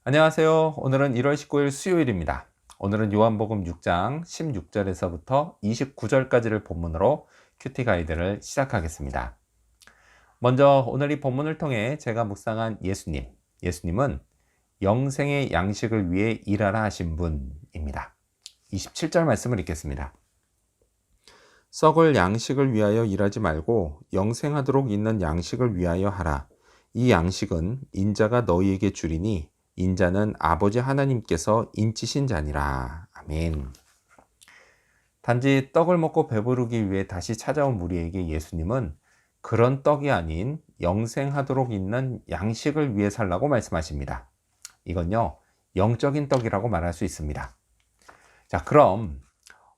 안녕하세요. 오늘은 1월 19일 수요일입니다. 오늘은 요한복음 6장 16절에서부터 29절까지를 본문으로 큐티 가이드를 시작하겠습니다. 먼저 오늘 이 본문을 통해 제가 묵상한 예수님. 예수님은 영생의 양식을 위해 일하라 하신 분입니다. 27절 말씀을 읽겠습니다. 썩을 양식을 위하여 일하지 말고 영생하도록 있는 양식을 위하여 하라. 이 양식은 인자가 너희에게 주리니 인자는 아버지 하나님께서 인치신 자니라. 아멘. 단지 떡을 먹고 배부르기 위해 다시 찾아온 무리에게 예수님은 그런 떡이 아닌 영생하도록 있는 양식을 위해 살라고 말씀하십니다. 이건요, 영적인 떡이라고 말할 수 있습니다. 자, 그럼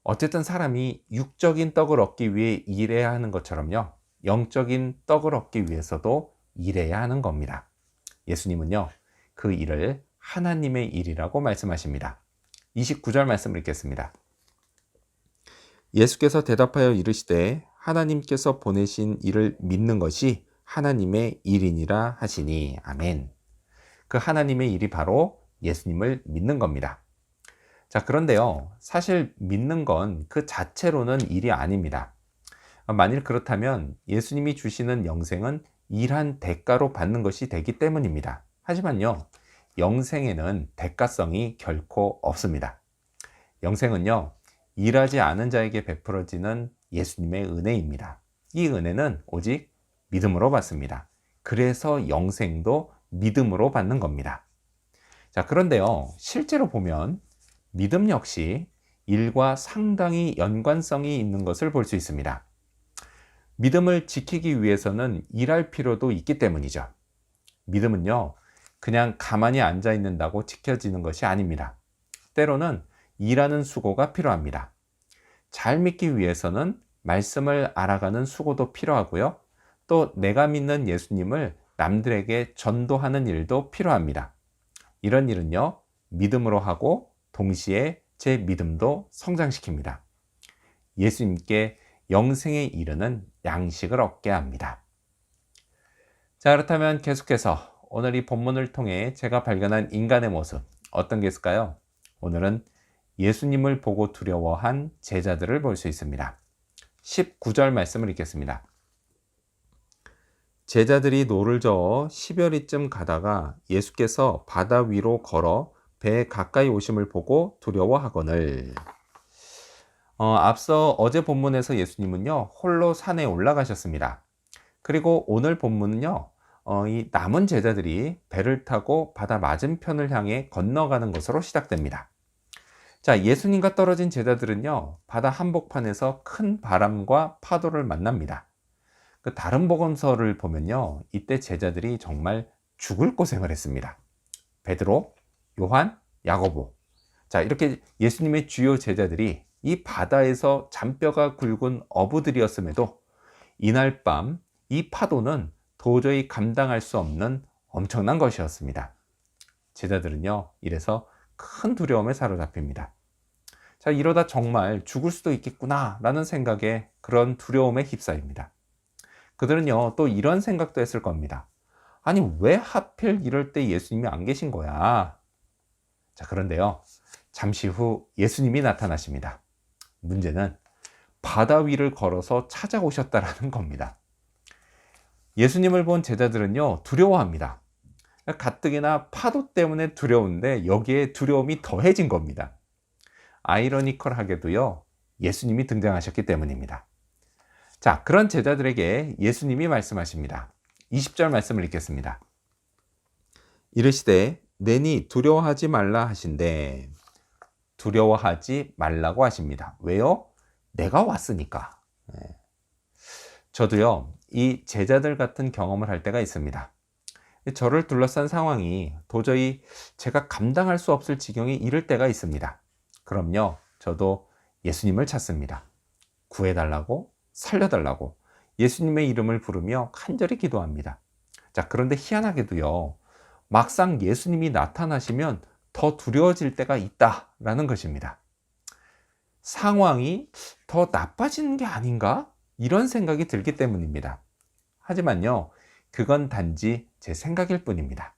어쨌든 사람이 육적인 떡을 얻기 위해 일해야 하는 것처럼요, 영적인 떡을 얻기 위해서도 일해야 하는 겁니다. 예수님은요, 그 일을 하나님의 일이라고 말씀하십니다. 29절 말씀을 읽겠습니다. 예수께서 대답하여 이르시되 하나님께서 보내신 이를 믿는 것이 하나님의 일이니라 하시니. 아멘. 그 하나님의 일이 바로 예수님을 믿는 겁니다. 자, 그런데요, 사실 믿는 건 그 자체로는 일이 아닙니다. 만일 그렇다면 예수님이 주시는 영생은 일한 대가로 받는 것이 되기 때문입니다. 하지만요, 영생에는 대가성이 결코 없습니다. 영생은요, 일하지 않은 자에게 베풀어지는 예수님의 은혜입니다. 이 은혜는 오직 믿음으로 받습니다. 그래서 영생도 믿음으로 받는 겁니다. 자, 그런데요, 실제로 보면 믿음 역시 일과 상당히 연관성이 있는 것을 볼 수 있습니다. 믿음을 지키기 위해서는 일할 필요도 있기 때문이죠. 믿음은요, 그냥 가만히 앉아 있는다고 지켜지는 것이 아닙니다. 때로는 일하는 수고가 필요합니다. 잘 믿기 위해서는 말씀을 알아가는 수고도 필요하고요. 또 내가 믿는 예수님을 남들에게 전도하는 일도 필요합니다. 이런 일은요, 믿음으로 하고 동시에 제 믿음도 성장시킵니다. 예수님께 영생에 이르는 양식을 얻게 합니다. 자, 그렇다면 계속해서 오늘 이 본문을 통해 제가 발견한 인간의 모습, 어떤 게 있을까요? 오늘은 예수님을 보고 두려워한 제자들을 볼 수 있습니다. 19절 말씀을 읽겠습니다. 제자들이 노를 저어 10여리쯤 가다가 예수께서 바다 위로 걸어 배에 가까이 오심을 보고 두려워하거늘. 앞서 어제 본문에서 예수님은요, 홀로 산에 올라가셨습니다. 그리고 오늘 본문은요, 이 남은 제자들이 배를 타고 바다 맞은편을 향해 건너가는 것으로 시작됩니다. 자, 예수님과 떨어진 제자들은요, 바다 한복판에서 큰 바람과 파도를 만납니다. 그 다른 복음서를 보면요, 이때 제자들이 정말 죽을 고생을 했습니다. 베드로, 요한, 야고보. 자, 이렇게 예수님의 주요 제자들이 이 바다에서 잔뼈가 굵은 어부들이었음에도 이날 밤 이 파도는 도저히 감당할 수 없는 엄청난 것이었습니다. 제자들은요, 이래서 큰 두려움에 사로잡힙니다. 자, 이러다 정말 죽을 수도 있겠구나 라는 생각에 그런 두려움에 휩싸입니다. 그들은요, 또 이런 생각도 했을 겁니다. 아니, 왜 하필 이럴 때 예수님이 안 계신 거야? 자, 그런데요, 잠시 후 예수님이 나타나십니다. 문제는 바다 위를 걸어서 찾아오셨다라는 겁니다. 예수님을 본 제자들은요, 두려워합니다. 가뜩이나 파도 때문에 두려운데 여기에 두려움이 더해진 겁니다. 아이러니컬하게도요, 예수님이 등장하셨기 때문입니다. 자, 그런 제자들에게 예수님이 말씀하십니다. 20절 말씀을 읽겠습니다. 이르시되 내니 두려워하지 말라 하신대. 두려워하지 말라고 하십니다. 왜요? 내가 왔으니까. 저도요, 이 제자들 같은 경험을 할 때가 있습니다. 저를 둘러싼 상황이 도저히 제가 감당할 수 없을 지경에 이를 때가 있습니다. 그럼요, 저도 예수님을 찾습니다. 구해달라고, 살려달라고 예수님의 이름을 부르며 간절히 기도합니다. 자, 그런데 희한하게도요, 막상 예수님이 나타나시면 더 두려워질 때가 있다라는 것입니다. 상황이 더 나빠지는 게 아닌가? 이런 생각이 들기 때문입니다. 하지만요, 그건 단지 제 생각일 뿐입니다.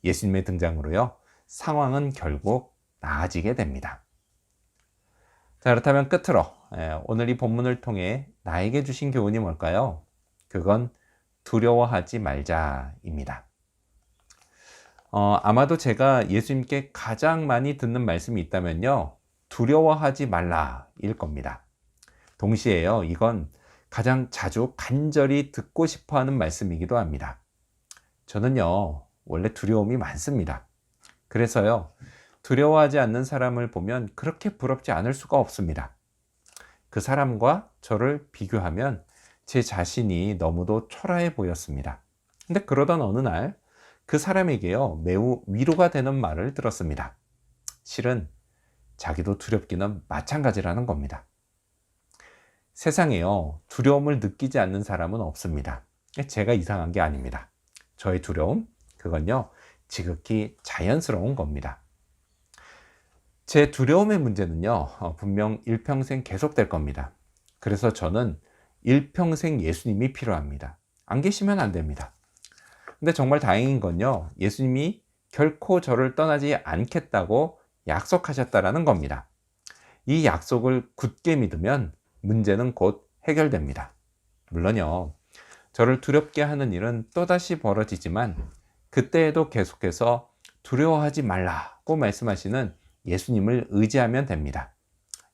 예수님의 등장으로요, 상황은 결국 나아지게 됩니다. 자, 그렇다면 끝으로 오늘 이 본문을 통해 나에게 주신 교훈이 뭘까요? 그건 두려워하지 말자입니다. 아마도 제가 예수님께 가장 많이 듣는 말씀이 있다면요, 두려워하지 말라일 겁니다. 동시에요, 이건 가장 자주 간절히 듣고 싶어 하는 말씀이기도 합니다. 저는요, 원래 두려움이 많습니다. 그래서요, 두려워하지 않는 사람을 보면 그렇게 부럽지 않을 수가 없습니다. 그 사람과 저를 비교하면 제 자신이 너무도 초라해 보였습니다. 근데 그러던 어느 날 그 사람에게요, 매우 위로가 되는 말을 들었습니다. 실은 자기도 두렵기는 마찬가지라는 겁니다. 세상에요, 두려움을 느끼지 않는 사람은 없습니다. 제가 이상한 게 아닙니다. 저의 두려움, 그건요, 지극히 자연스러운 겁니다. 제 두려움의 문제는요, 분명 일평생 계속될 겁니다. 그래서 저는 일평생 예수님이 필요합니다. 안 계시면 안 됩니다. 근데 정말 다행인 건요, 예수님이 결코 저를 떠나지 않겠다고 약속하셨다라는 겁니다. 이 약속을 굳게 믿으면 문제는 곧 해결됩니다. 물론요, 저를 두렵게 하는 일은 또다시 벌어지지만 그때에도 계속해서 두려워하지 말라고 말씀하시는 예수님을 의지하면 됩니다.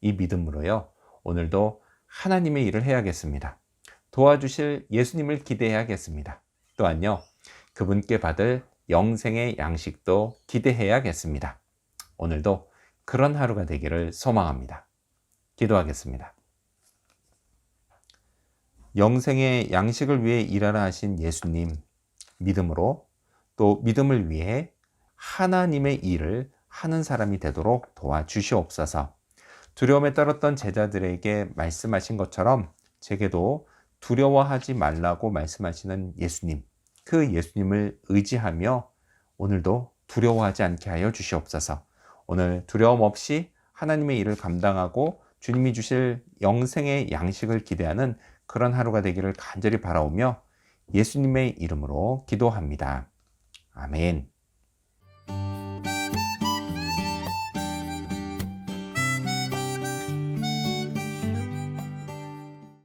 이 믿음으로요, 오늘도 하나님의 일을 해야겠습니다. 도와주실 예수님을 기대해야겠습니다. 또한요, 그분께 받을 영생의 양식도 기대해야겠습니다. 오늘도 그런 하루가 되기를 소망합니다. 기도하겠습니다. 영생의 양식을 위해 일하라 하신 예수님, 믿음으로 또 믿음을 위해 하나님의 일을 하는 사람이 되도록 도와주시옵소서. 두려움에 떨었던 제자들에게 말씀하신 것처럼 제게도 두려워하지 말라고 말씀하시는 예수님, 그 예수님을 의지하며 오늘도 두려워하지 않게 하여 주시옵소서. 오늘 두려움 없이 하나님의 일을 감당하고 주님이 주실 영생의 양식을 기대하는 그런 하루가 되기를 간절히 바라오며 예수님의 이름으로 기도합니다. 아멘.